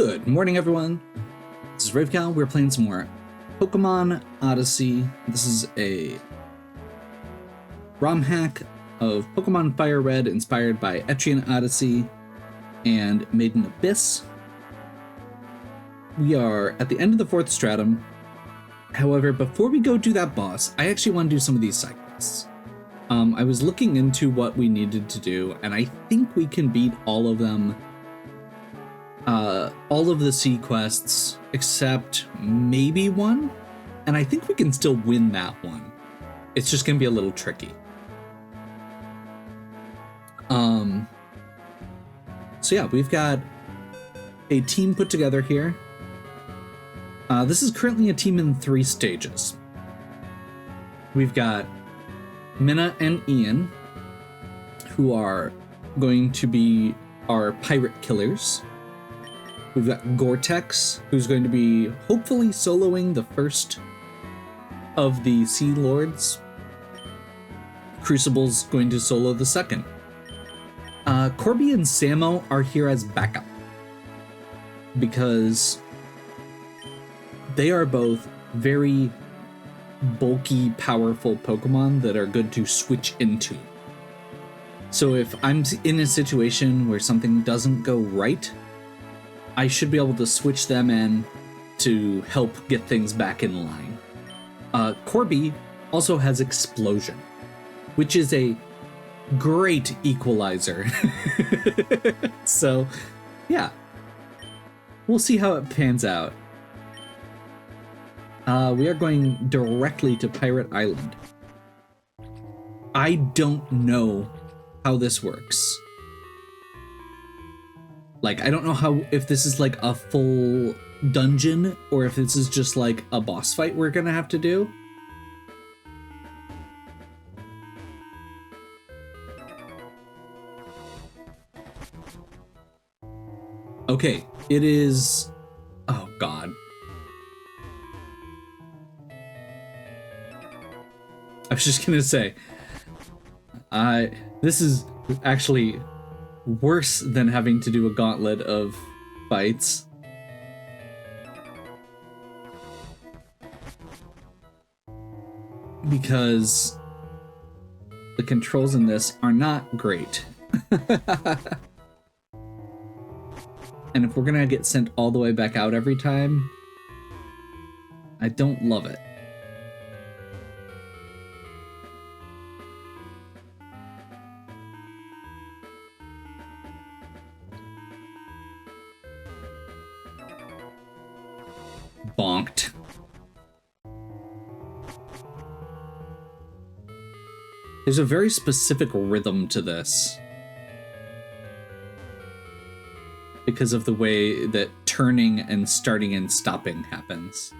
Good morning, everyone. This is Ravecal. We're playing some more Pokémon Odyssey. This is a ROM hack of Pokémon Fire Red inspired by Etrian Odyssey and Maiden Abyss. We are at the end of the 4th stratum. However, before we go do that boss, I actually want to do some of these side quests. I was looking into what we needed to do, and I think we can beat all of them. All of the sea quests except maybe one, and I think we can still win that one. It's just gonna be a little tricky. So yeah, we've got a team put together here. This is currently a team in 3 stages. We've got Minna and Ian, who are going to be our pirate killers. We've got Gore-Tex, who's going to be hopefully soloing the first of the Sea Lords. Crucible's going to solo the second. Corby and Samo are here as backup, because they are both very bulky, powerful Pokemon that are good to switch into. So if I'm in a situation where something doesn't go right, I should be able to switch them in to help get things back in line. Corby also has Explosion, which is a great equalizer. So, yeah. We'll see how it pans out. We are going directly to Pirate Island. I don't know how this works. Like, I don't know if this is like a full dungeon or if this is just like a boss fight we're gonna have to do. Okay, it is... Oh, God. I was just gonna say, this is actually worse than having to do a gauntlet of fights. Because the controls in this are not great. And if we're gonna get sent all the way back out every time, I don't love it. Bonked. There's a very specific rhythm to this because of the way that turning and starting and stopping happens.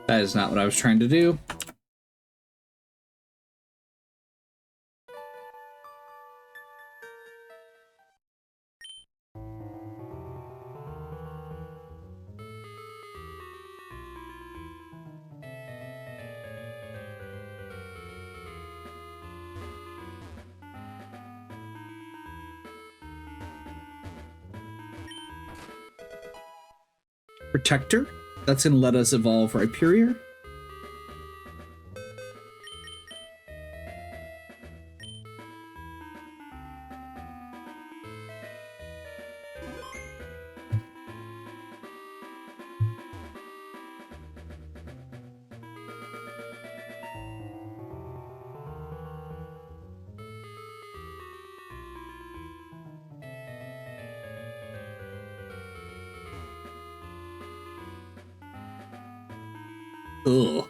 That is not what I was trying to do. Protector? That's gonna let us evolve Rhyperior. Ugh.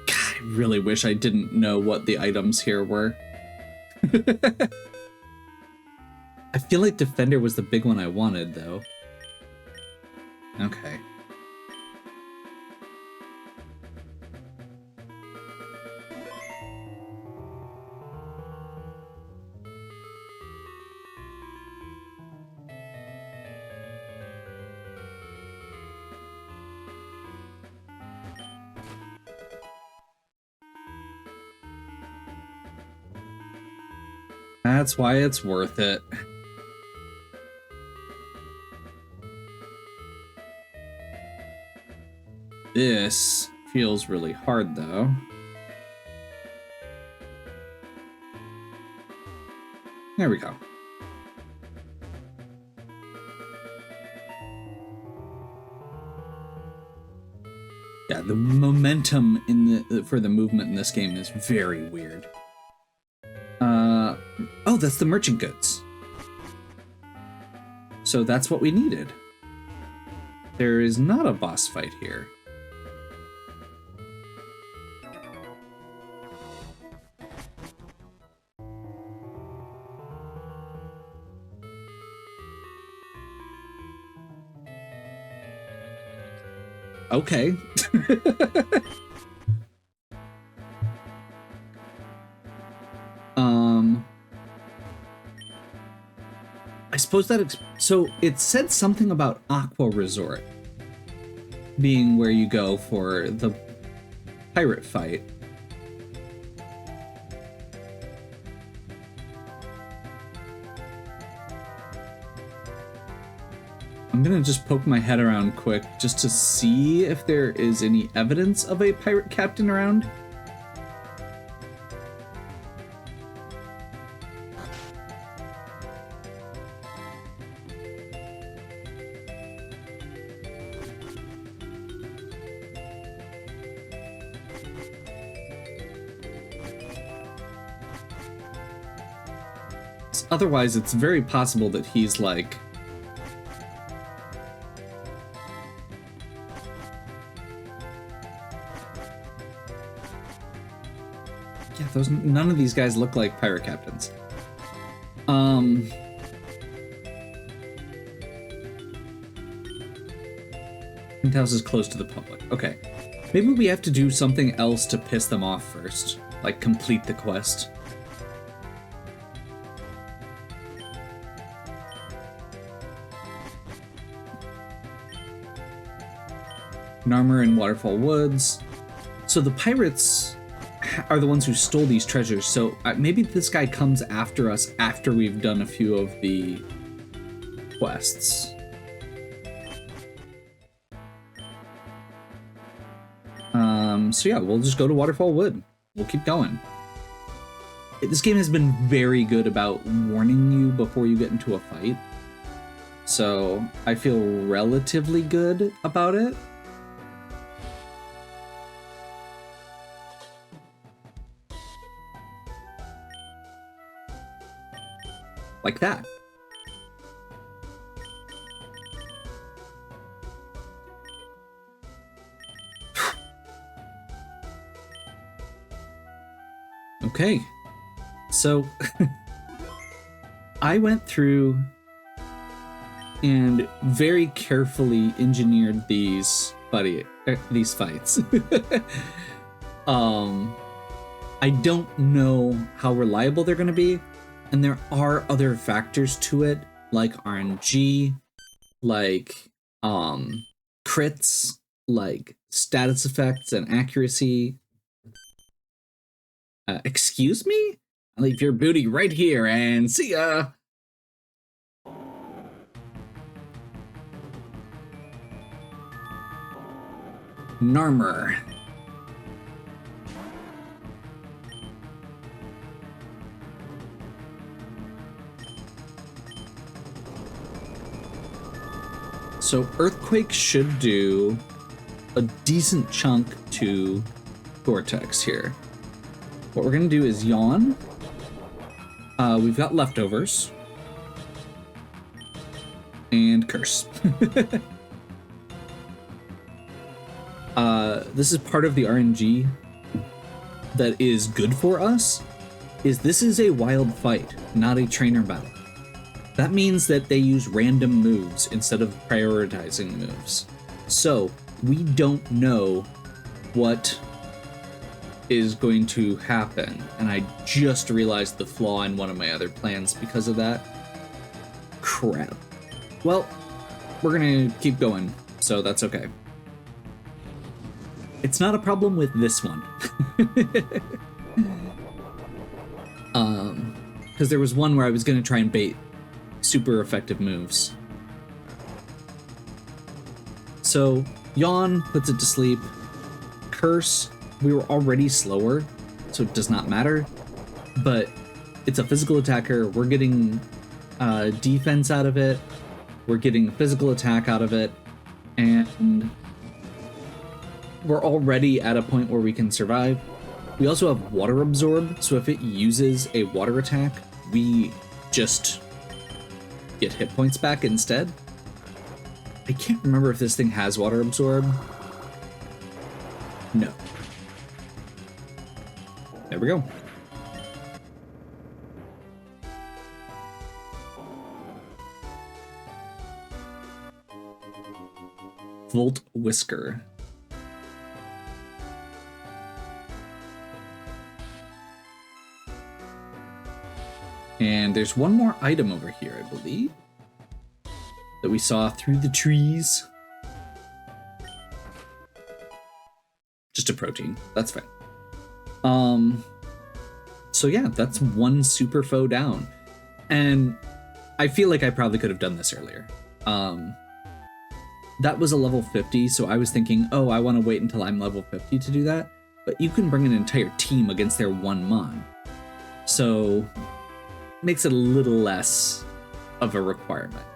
God, I really wish I didn't know what the items here were. I feel like Defender was the big one I wanted, though. Okay. That's why it's worth it. This feels really hard, though. There we go. Yeah, the momentum in the for the movement in this game is very weird. Oh, that's the merchant goods. So that's what we needed. There is not a boss fight here. Okay. I suppose that so it said something about Aqua Resort being where you go for the pirate fight. I'm gonna just poke my head around quick just to see if there is any evidence of a pirate captain around. Otherwise, it's very possible that he's like... Yeah, none of these guys look like pirate captains. Penthouse is closed to the public. Okay. Maybe we have to do something else to piss them off first. Like, complete the quest. Narmer and Waterfall Woods. So the pirates are the ones who stole these treasures, so maybe this guy comes after us after we've done a few of the quests. So yeah, we'll just go to Waterfall Wood. We'll keep going. This game has been very good about warning you before you get into a fight, so I feel relatively good about it. Like that. Okay. So I went through and very carefully engineered these fights. I don't know how reliable they're going to be. And there are other factors to it, like RNG, like crits, like status effects and accuracy. Excuse me? I'll leave your booty right here and see ya! Narmer. So Earthquake should do a decent chunk to Vortex here. What we're gonna do is Yawn. We've got Leftovers. And Curse. This is part of the RNG that is good for us, is this is a wild fight, not a trainer battle. That means that they use random moves instead of prioritizing moves. So we don't know what is going to happen. And I just realized the flaw in one of my other plans because of that. Crap. Well, we're gonna keep going, so that's okay. It's not a problem with this one. Because there was one where I was gonna try and bait super effective moves. So, Yawn puts it to sleep. Curse, we were already slower, so it does not matter. But it's a physical attacker. We're getting defense out of it. We're getting physical attack out of it. And we're already at a point where we can survive. We also have Water Absorb, so if it uses a water attack, we just get hit points back instead. I can't remember if this thing has Water Absorb. No. There we go. Volt Whisker. And there's one more item over here, I believe, that we saw through the trees. Just a protein. That's fine. So yeah, that's one super foe down. And I feel like I probably could have done this earlier. That was a level 50, so I was thinking, oh, I want to wait until I'm level 50 to do that. But you can bring an entire team against their one mon. So makes it a little less of a requirement.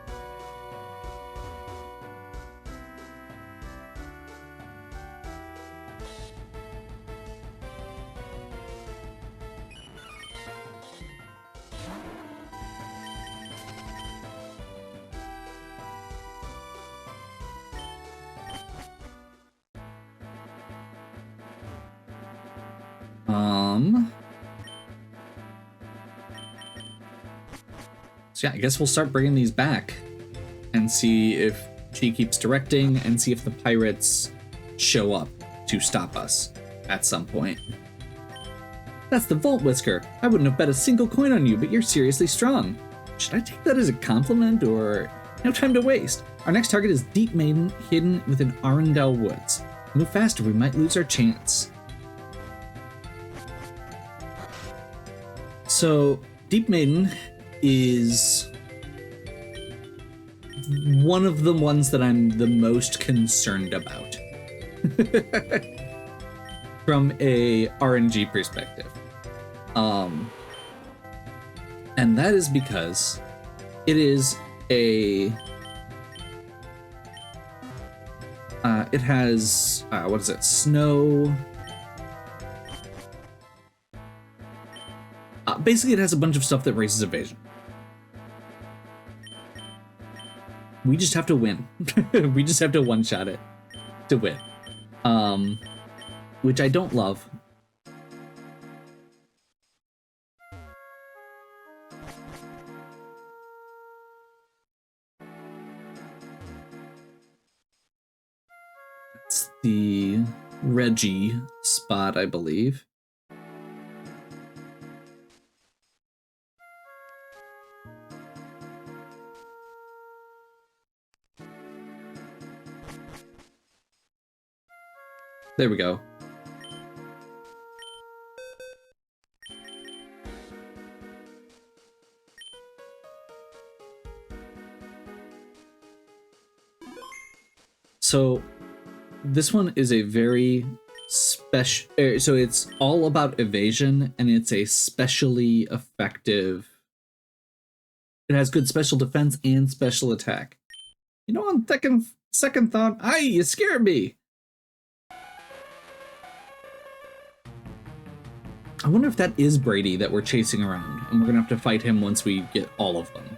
So yeah, I guess we'll start bringing these back and see if she keeps directing and see if the pirates show up to stop us at some point. That's the Volt Whisker. I wouldn't have bet a single coin on you, but you're seriously strong. Should I take that as a compliment or no time to waste? Our next target is Deep Maiden, hidden within Arundel Woods. Move faster, we might lose our chance. So, Deep Maiden is one of the ones that I'm the most concerned about from a RNG perspective. And that is because it is a it has what is it? Snow. Basically, it has a bunch of stuff that raises evasion. We just have to win. We just have to one-shot it to win. Which I don't love. It's the Reggie spot, I believe. There we go. So this one is a very special, so it's all about evasion and it's a specially effective. It has good special defense and special attack. You know, on second thought, you scared me. I wonder if that is Brady that we're chasing around, and we're gonna have to fight him once we get all of them.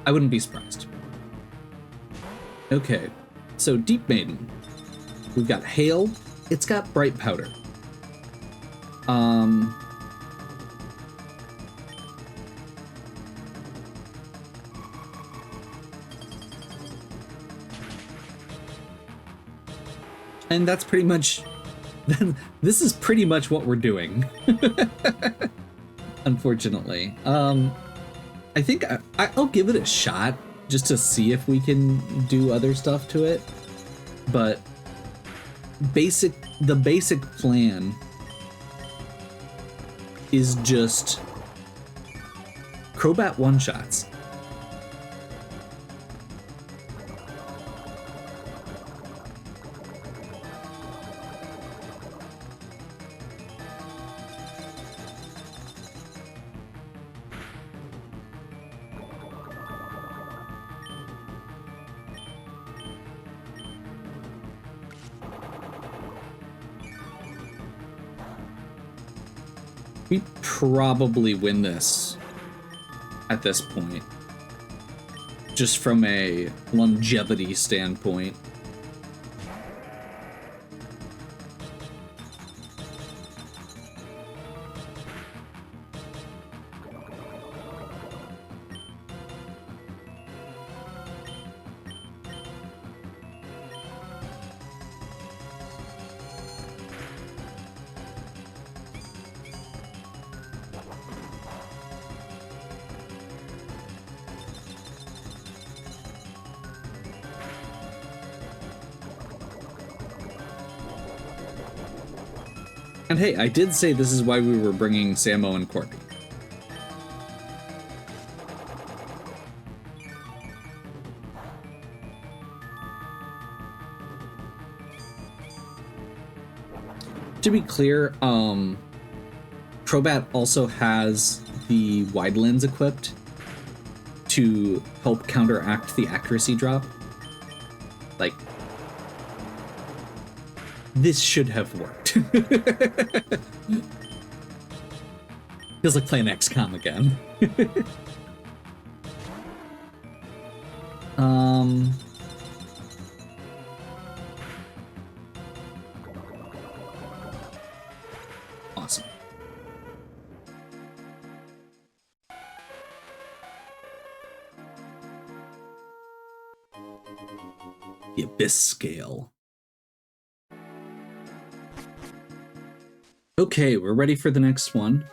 I wouldn't be surprised. Okay, so Deep Maiden. We've got Hail. It's got Bright Powder. And that's pretty much... this is pretty much what we're doing. Unfortunately. I think I'll give it a shot just to see if we can do other stuff to it. But the basic plan is just Crobat one-shots. We probably win this at this point, just from a longevity standpoint. And hey, I did say this is why we were bringing Samo and Corby. To be clear, Crobat also has the wide lens equipped to help counteract the accuracy drop. Like, this should have worked. Feels like playing XCOM again. Awesome. The Abyss Scale. Okay, we're ready for the next one.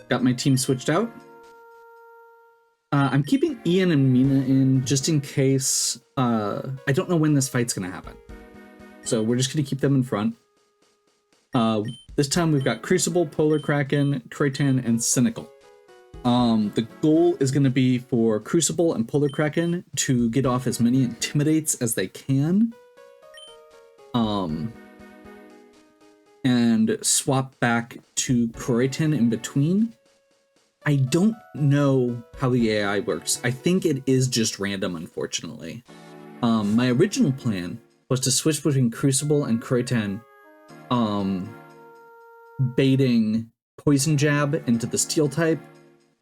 Got my team switched out. I'm keeping Ian and Mina in just in case. I don't know when this fight's gonna happen, so we're just gonna keep them in front. This time we've got Crucible, Polar Kraken, Croatan, and Cynical. The goal is gonna be for Crucible and Polar Kraken to get off as many Intimidates as they can. And swap back to Croatan in between. I don't know how the AI works. I think it is just random, unfortunately. My original plan was to switch between Crucible and Croatan, baiting Poison Jab into the Steel type,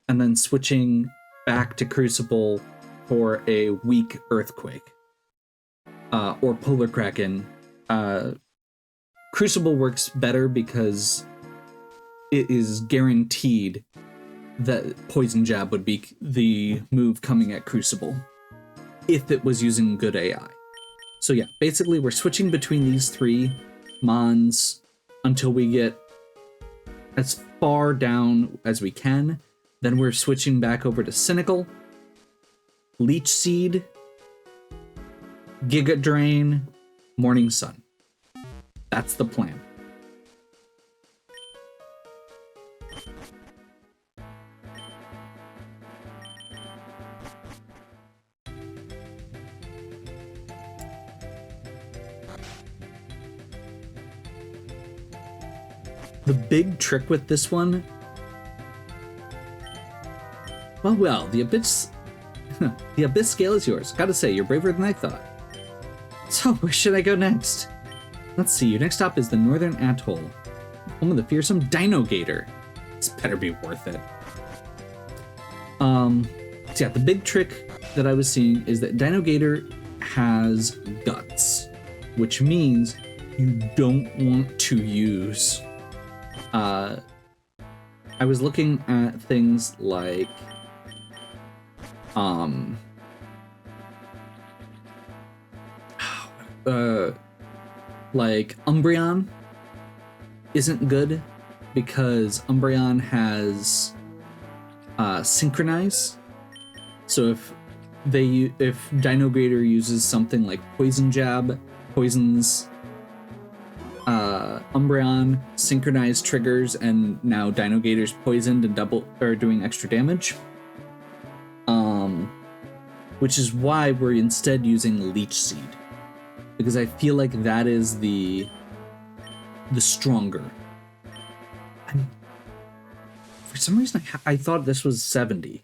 and then switching back to Crucible for a weak Earthquake. Or Polar Kraken. Crucible works better because it is guaranteed that Poison Jab would be the move coming at Crucible if it was using good AI. So yeah, basically we're switching between these three Mons until we get as far down as we can. Then we're switching back over to Cynical, Leech Seed, Giga Drain, Morning Sun. That's the plan. The big trick with this one... Well, the Abyss... the Abyss Scale is yours. Gotta say, you're braver than I thought. So, where should I go next? Let's see, your next stop is the Northern Atoll, home of the fearsome Dino Gator. This better be worth it. So yeah, the big trick that I was seeing is that Dino Gator has guts, which means you don't want to use... I was looking at things like... Like, Umbreon isn't good because Umbreon has Synchronize. So if Dino Grader uses something like Poison Jab, poisons Umbreon, Synchronize triggers, and now Dino Gator's poisoned and doing extra damage. Which is why we're instead using Leech Seed, because I feel like that is the stronger. For some reason, I thought this was 70.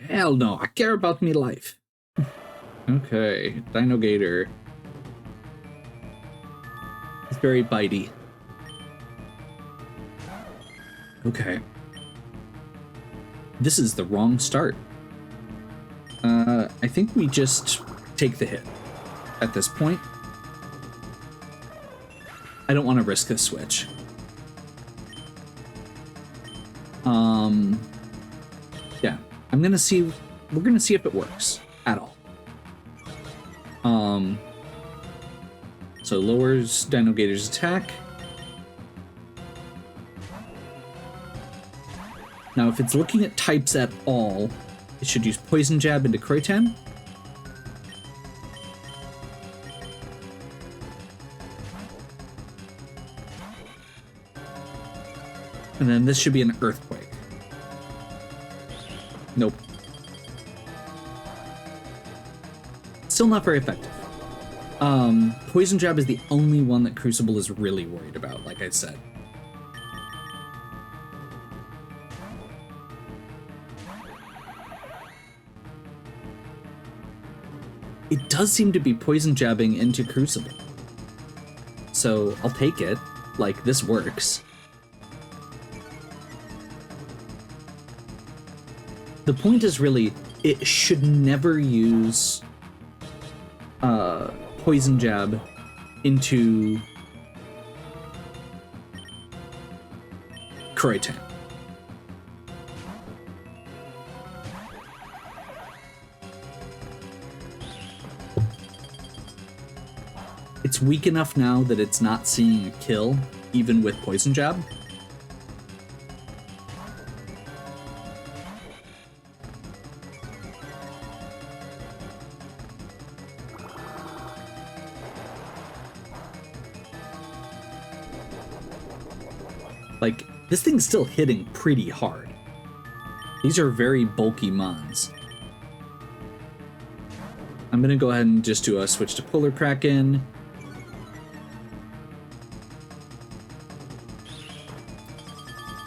Hell no, I care about me life. Okay, Dino Gator. It's very bitey. Okay. This is the wrong start. I think we just take the hit at this point. I don't want to risk a switch. Yeah, we're gonna see if it works at all. So lowers Dino Gator's attack. Now, if it's looking at types at all, it should use Poison Jab into Croatan. And then this should be an Earthquake. Nope. Still not very effective. Poison Jab is the only one that Crucible is really worried about, like I said. It does seem to be Poison Jabbing into Crucible. So I'll take it. Like, this works. The point is really, it should never use Poison Jab into Croatan. It's weak enough now that it's not seeing a kill, even with Poison Jab. Like, this thing's still hitting pretty hard. These are very bulky mons. I'm gonna go ahead and just do a switch to Polar Kraken.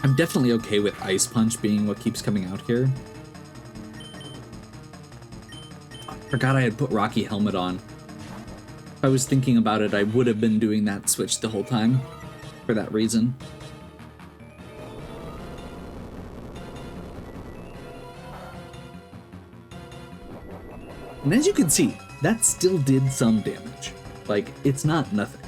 I'm definitely okay with Ice Punch being what keeps coming out here. I forgot I had put Rocky Helmet on. If I was thinking about it, I would have been doing that switch the whole time for that reason. And as you can see, that still did some damage. Like, it's not nothing.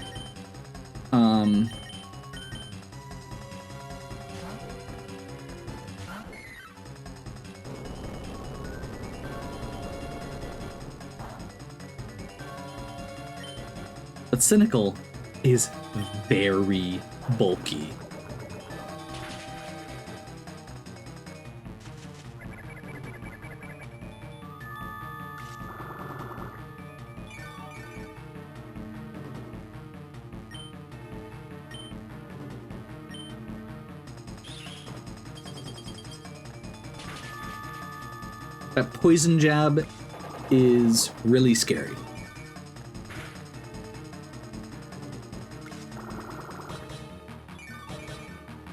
But Cynical is very bulky. That Poison Jab is really scary.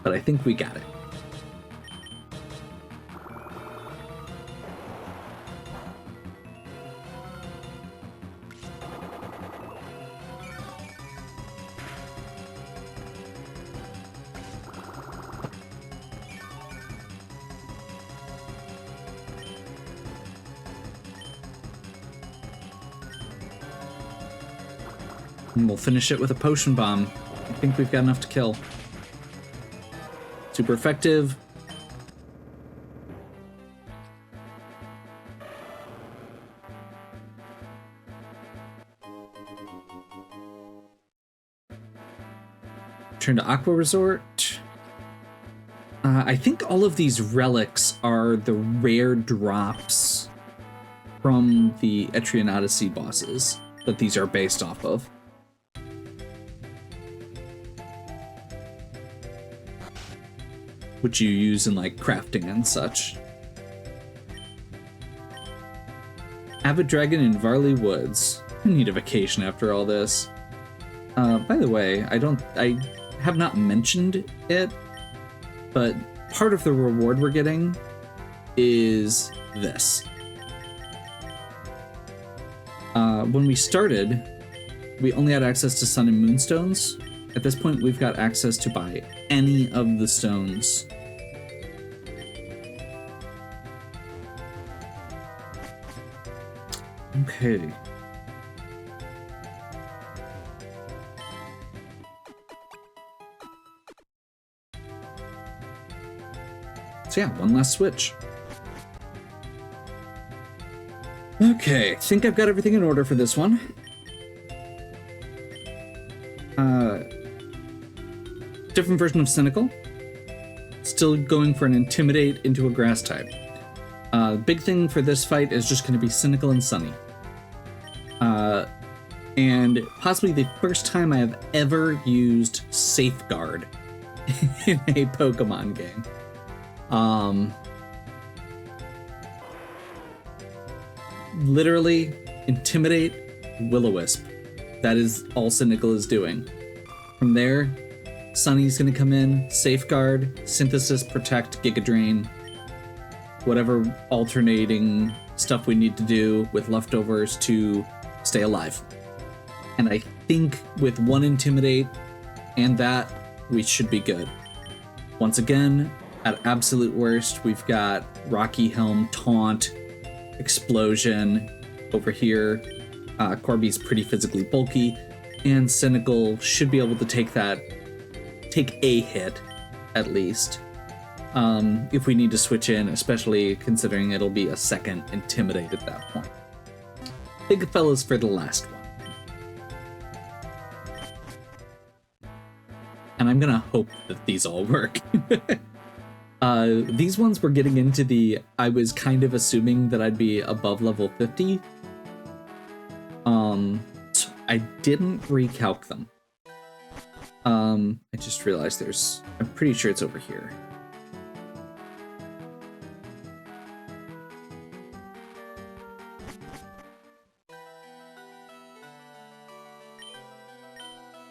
But I think we got it. And we'll finish it with a Potion Bomb. I think we've got enough to kill. Super effective. return to Aqua Resort. I think all of these relics are the rare drops from the Etrian Odyssey bosses that these are based off of. Which you use in like crafting and such. Avid Dragon in Varley Woods. I need a vacation after all this. By the way, I have not mentioned it, but part of the reward we're getting is this. When we started, we only had access to Sun and Moonstones. At this point, we've got access to buy any of the stones. Okay. So yeah, one last switch. Okay, I think I've got everything in order for this one. Different version of Cynical. Still going for an Intimidate into a Grass type. Big thing for this fight is just going to be Cynical and Sunny. And possibly the first time I have ever used Safeguard in a Pokemon game. Literally, Intimidate, Will-O-Wisp. That is all Cynical is doing. From there, Sunny's gonna come in, Safeguard, Synthesis, Protect, Giga Drain, whatever alternating stuff we need to do with leftovers to stay alive. And I think with one Intimidate and that, we should be good. Once again, at absolute worst, we've got Rocky Helm, Taunt, Explosion over here. Corby's pretty physically bulky, and Cynical should be able to take a hit at least. If we need to switch in, especially considering it'll be a second Intimidate at that point. Big fellas for the last one. And I'm gonna hope that these all work. These ones were getting into the, I was kind of assuming that I'd be above level 50. So I didn't recalc them. I just realized I'm pretty sure it's over here.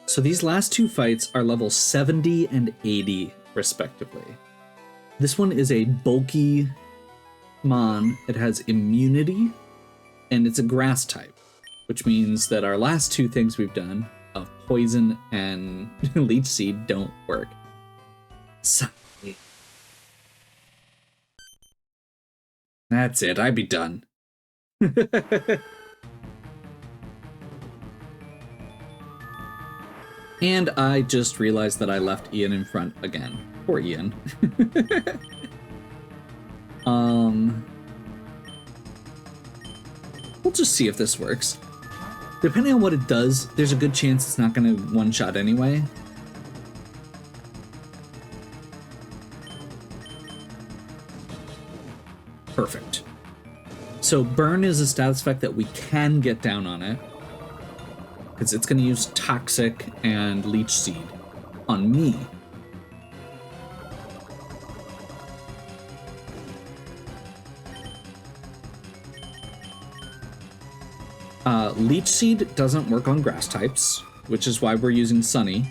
So these last two fights are level 70 and 80, respectively. This one is a bulky mon. It has immunity, and it's a grass type, which means that our last two things we've done of poison and leech seed don't work. So, that's it. I'd be done. And I just realized that I left Ian in front again. Poor Ian. We'll just see if this works. Depending on what it does, there's a good chance it's not going to one-shot anyway. Perfect. So Burn is a status effect that we can get down on it, because it's going to use Toxic and Leech Seed on me. Leech Seed doesn't work on grass types, which is why we're using Sunny.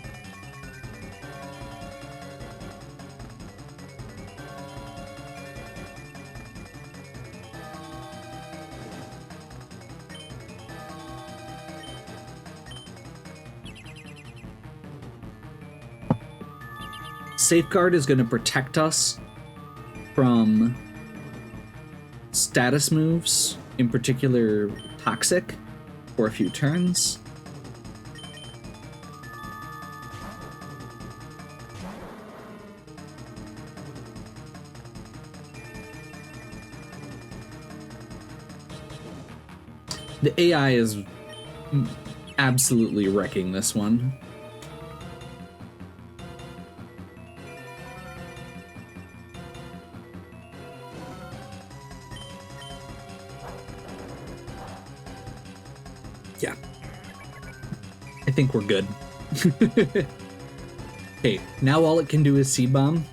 Safeguard is going to protect us from status moves, in particular Toxic, for a few turns. The AI is absolutely wrecking this one. Yeah. I think we're good. Okay, now all it can do is Seed Bomb.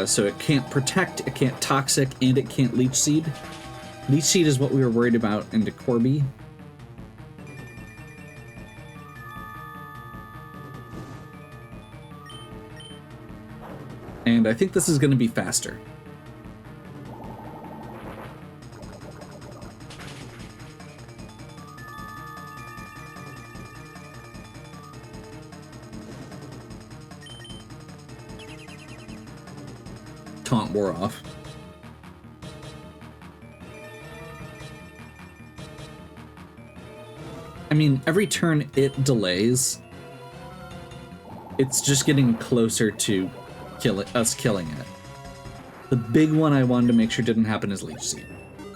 So it can't protect, it can't toxic, and it can't Leech Seed. Leech Seed is what we were worried about into Corby. And I think this is going to be faster. Taunt wore off. I mean, every turn it delays, it's just getting closer to us killing it. The big one I wanted to make sure didn't happen is Leech Seed.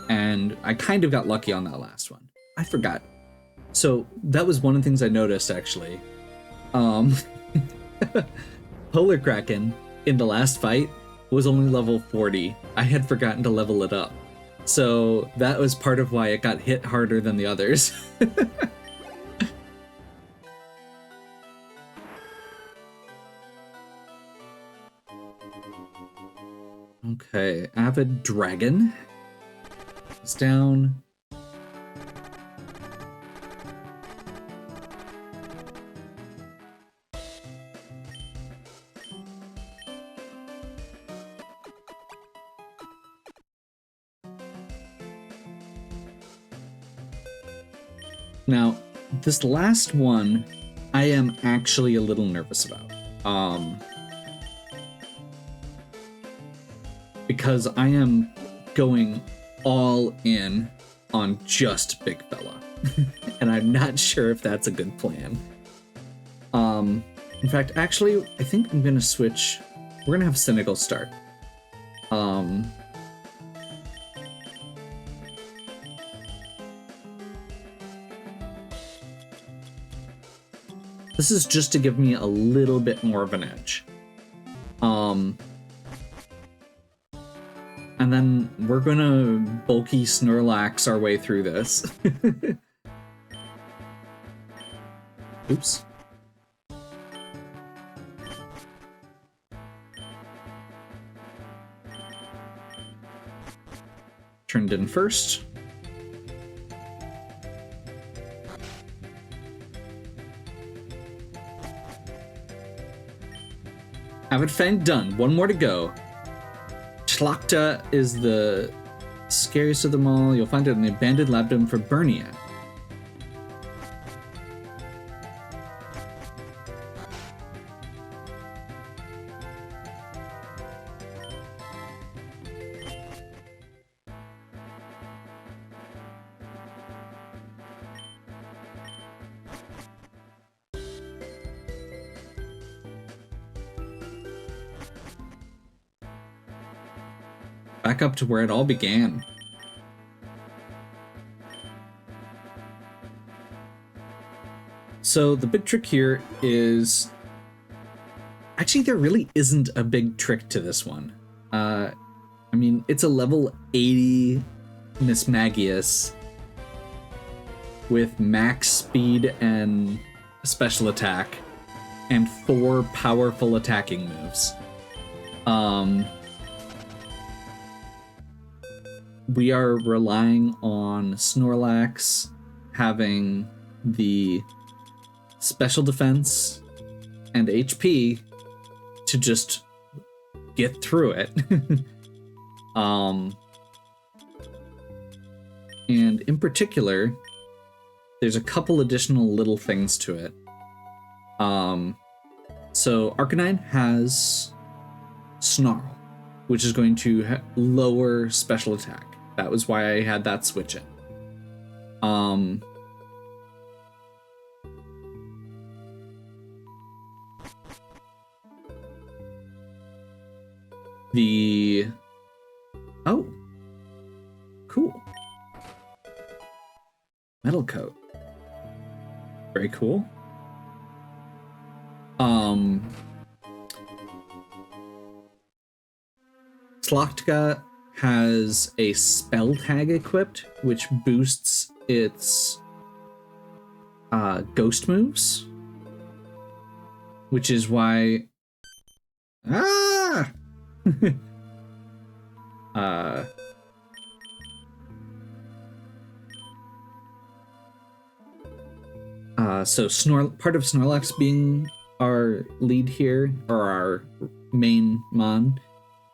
And I kind of got lucky on that last one. I forgot. So that was one of the things I noticed, actually. Polar Kraken in the last fight was only level 40. I had forgotten to level it up. So that was part of why it got hit harder than the others. Okay, Avid Dragon is down. Now, this last one, I am actually a little nervous about. Because I am going all in on just Big Fella. And I'm not sure if that's a good plan. In fact, actually, I think I'm gonna switch. We're gonna have Senegal start. This is just to give me a little bit more of an edge. And then we're gonna bulky Snorlax our way through this. Oops. Turned in first. Avid Fang done. One more to go. Schlachta is the scariest of them all. You'll find it in the abandoned labdom for Burnia. Back up to where it all began. So the big trick here is... Actually, there really isn't a big trick to this one. I mean, it's a level 80 Miss Magius with max speed and special attack and 4 powerful attacking moves. We are relying on Snorlax having the special defense and HP to just get through it. And in particular, there's a couple additional little things to it. So Arcanine has Snarl, which is going to lower special attack. That was why I had that switch in. Oh, cool. Metal Coat. Very cool. Slotka has a spell tag equipped, which boosts its ghost moves, which is why so part of Snorlax being our lead here, or our main mon,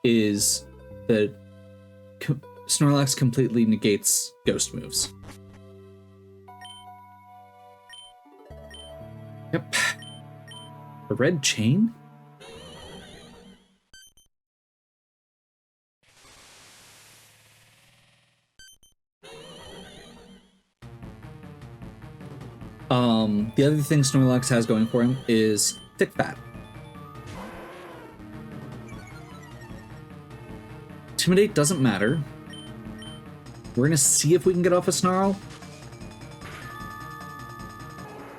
is that Snorlax completely negates ghost moves. Yep. A red chain? The other thing Snorlax has going for him is thick fat. Intimidate doesn't matter. We're gonna see if we can get off a Snarl.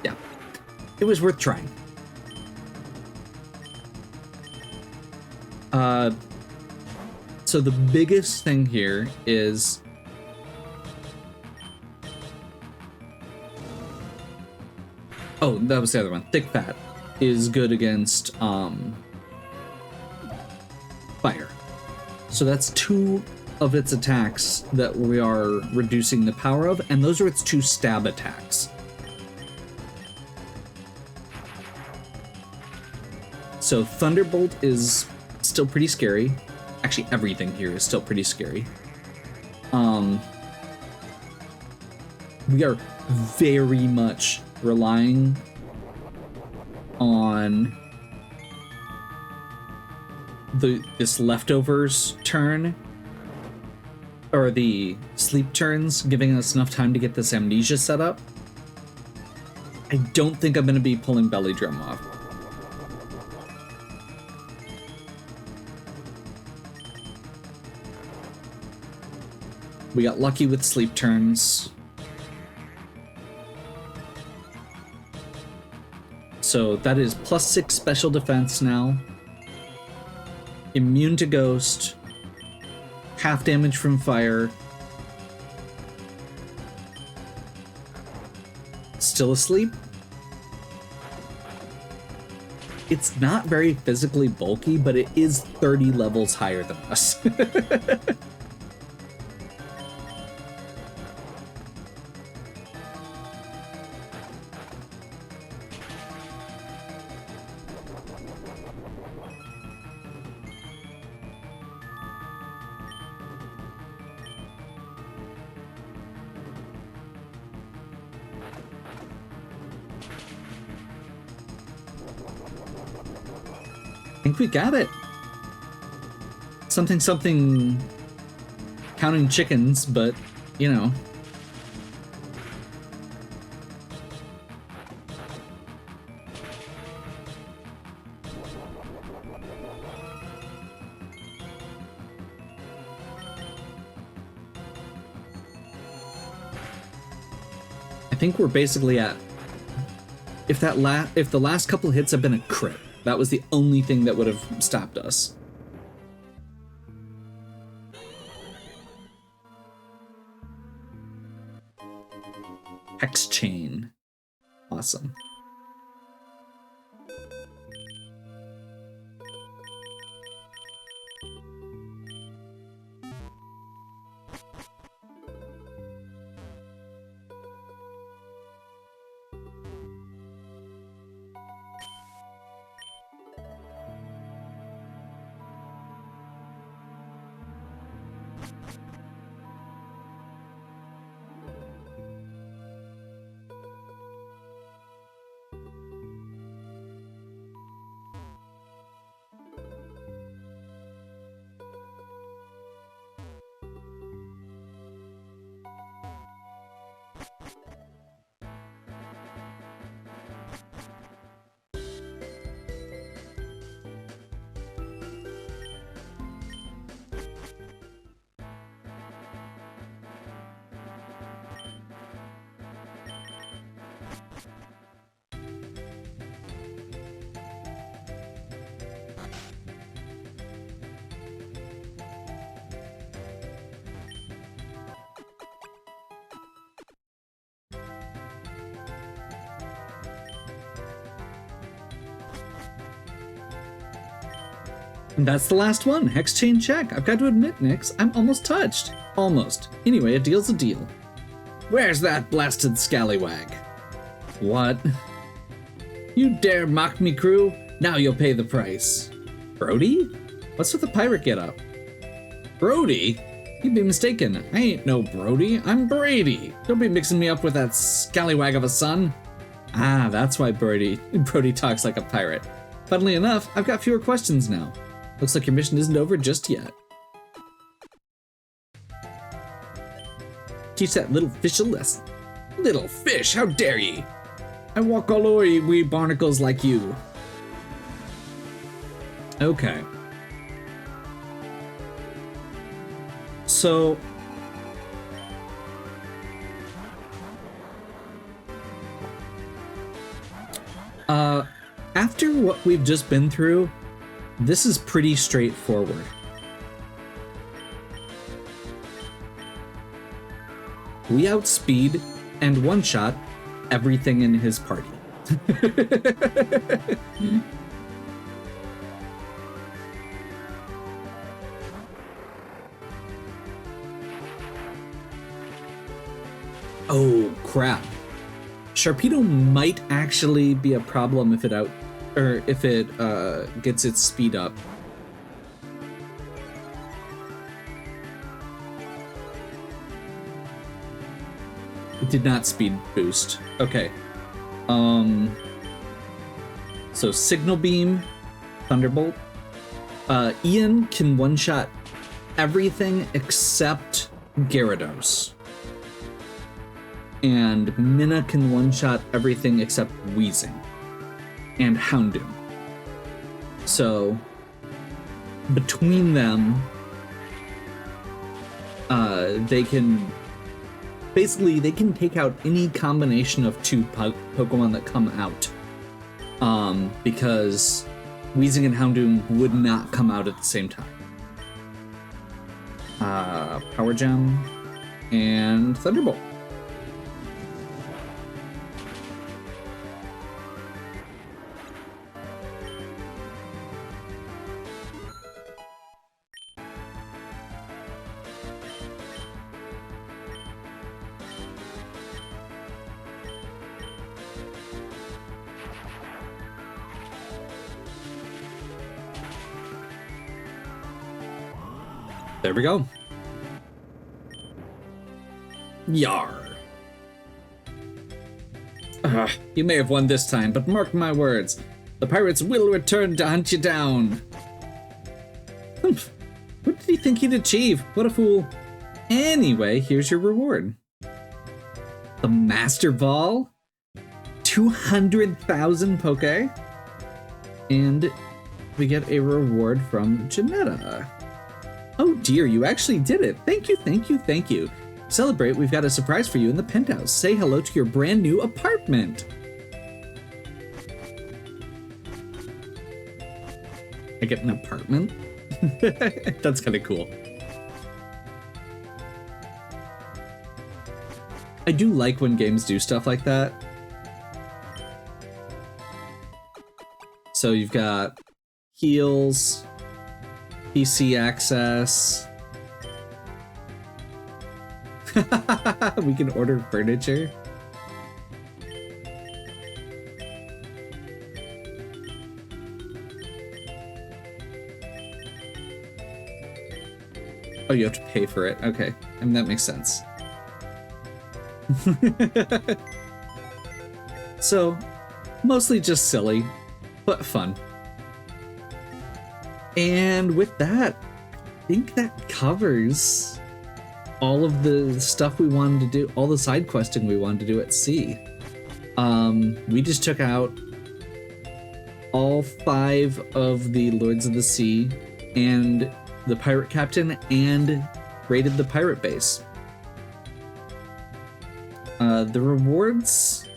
Yeah. It was worth trying. So the biggest thing here is oh, that was the other one. Thick fat is good against fire. So that's 2 of its attacks that we are reducing the power of, and those are its 2 stab attacks. So Thunderbolt is still pretty scary. Actually, everything here is still pretty scary. We are very much relying on this leftovers turn, or the sleep turns, giving us enough time to get this amnesia set up. I don't think I'm going to be pulling Belly Drum off. We got lucky with sleep turns. So that is +6 special defense now. Immune to ghost. Half damage from fire. Still asleep. It's not very physically bulky, but it is 30 levels higher than us. I think we got it. Something counting chickens, but you know. I think we're basically at, if the last couple hits have been a crit, that was the only thing that would have stopped us. Hex chain. Awesome. And that's the last one. Hex chain check. I've got to admit, Nyx, I'm almost touched. Almost. Anyway, a deal's a deal. Where's that blasted scallywag? What? You dare mock me, crew? Now you'll pay the price. Brody? What's with the pirate getup? Brody? You'd be mistaken. I ain't no Brody. I'm Brady. Don't be mixing me up with that scallywag of a son. Ah, that's why Brody talks like a pirate. Funnily enough, I've got fewer questions now. Looks like your mission isn't over just yet. Teach that little fish a lesson. Little fish, how dare ye? I walk all over you wee barnacles like you. Okay. So... after what we've just been through, this is pretty straightforward. We outspeed and one-shot everything in his party. Oh, crap. Sharpedo might actually be a problem if it gets its speed up. It did not speed boost. Okay. So Signal Beam, Thunderbolt. Ian can one-shot everything except Gyarados. And Minna can one-shot everything except Weezing and Houndoom. So between them, they can take out any combination of two Pokemon that come out. Because Weezing and Houndoom would not come out at the same time. Power Gem and Thunderbolt. There we go. Yar. You may have won this time, but mark my words. The pirates will return to hunt you down. What did he think he'd achieve? What a fool. Anyway, here's your reward. The Master Ball. 200,000 Poke. And we get a reward from Janetta. Oh dear, you actually did it. Thank you, thank you, thank you. Celebrate, we've got a surprise for you in the penthouse. Say hello to your brand new apartment. I get an apartment? That's kind of cool. I do like when games do stuff like that. So you've got heals, PC access. We can order furniture. Oh, you have to pay for it. Okay, I mean, that makes sense. So, mostly just silly, but fun. And with that, I think that covers all of the stuff we wanted to do, all the side questing we wanted to do at sea. We just took out all 5 of the Lords of the Sea and the pirate captain and raided the pirate base. The rewards,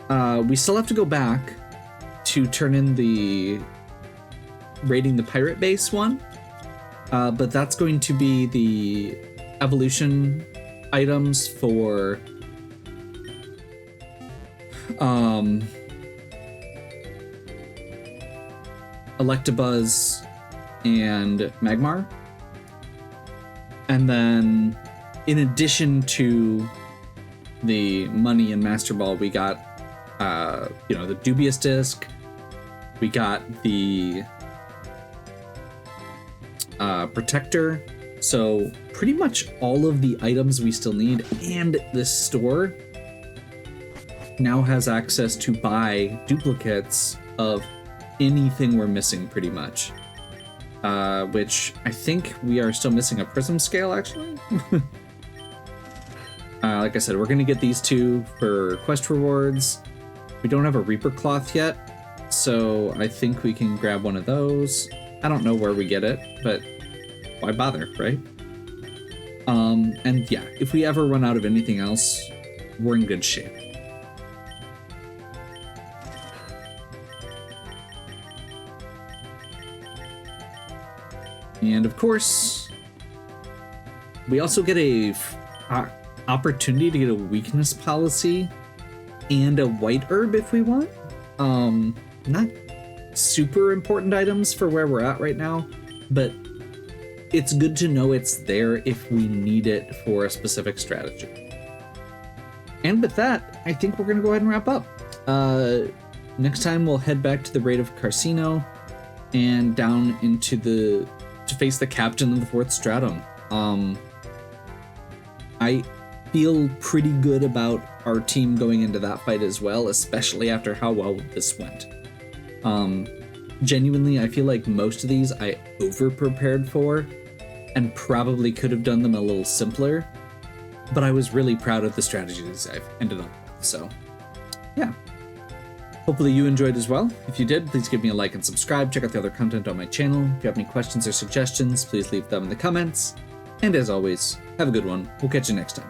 we still have to go back to turn in the raiding the pirate base one, but that's going to be the evolution items for Electabuzz, and Magmar. And then, in addition to the money and Master Ball, we got, the Dubious Disc. We got the Protector. So pretty much all of the items we still need, and this store now has access to buy duplicates of anything we're missing pretty much. Which I think we are still missing a Prism Scale, actually. Like I said, we're going to get these two for quest rewards. We don't have a Reaper Cloth yet, so I think we can grab one of those. I don't know where we get it, but why bother, right? And yeah, if we ever run out of anything else, we're in good shape. And of course, we also get a opportunity to get a weakness policy and a white herb if we want. Not super important items for where we're at right now, but it's good to know it's there if we need it for a specific strategy. And with that, I think we're going to go ahead and wrap up. Next time we'll head back to the Raid of Carcino and down into to face the captain of the 4th Stratum. I feel pretty good about our team going into that fight as well, especially after how well this went. Genuinely, I feel like most of these I over-prepared for and probably could have done them a little simpler, but I was really proud of the strategies I've ended up with, so yeah. Hopefully you enjoyed as well. If you did, please give me a like and subscribe. Check out the other content on my channel. If you have any questions or suggestions, please leave them in the comments. And as always, have a good one. We'll catch you next time.